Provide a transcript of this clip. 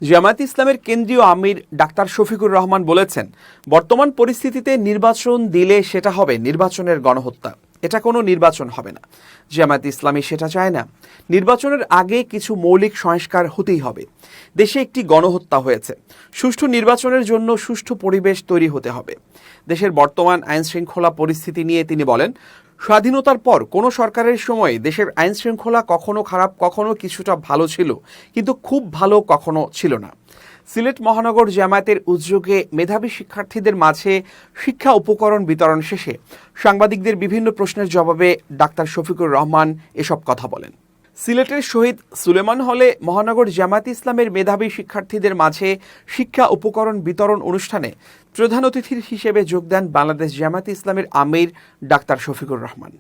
জামায়াতে ইসলামের কেন্দ্রীয় আমির ডাক্তার শফিকুর রহমান বলেছেন, বর্তমান পরিস্থিতিতে নির্বাচন দিলে সেটা হবে নির্বাচনের গণহত্যা। এটা কোনো নির্বাচন হবে না। জামায়াতে ইসলামী সেটা চায় না। নির্বাচনের আগে কিছু মৌলিক সংস্কার হতেই হবে। দেশে একটি গণহত্যা হয়েছে। সুষ্ঠু নির্বাচনের জন্য সুষ্ঠু পরিবেশ তৈরি হতে হবে। দেশের বর্তমান আইনশৃঙ্খলা পরিস্থিতি নিয়ে তিনি বলেন, স্বাধীনতার পর কোনো সরকারের সময় দেশের আইনশৃঙ্খলা কখনো খারাপ, কখনো কিছুটা ভালো ছিল, কিন্তু খুব ভালো কখনো ছিল না। সিলেট মহানগর জামায়াতের উদ্যোগে মেধাবী শিক্ষার্থীদের মাঝে শিক্ষা উপকরণ বিতরণ শেষে সাংবাদিকদের বিভিন্ন প্রশ্নের জবাবে ডাক্তার শফিকুর রহমান এসব কথা বলেন। সিলেটের শহীদ সুলেমান হলে মহানগর জামায়াতে ইসলামের মেধাবী শিক্ষার্থীদের মাঝে শিক্ষা উপকরণ বিতরণ অনুষ্ঠানে প্রধান অতিথির হিসেবে যোগ দেন বাংলাদেশ জামায়াতে ইসলামের আমির ডাক্তার শফিকুর রহমান।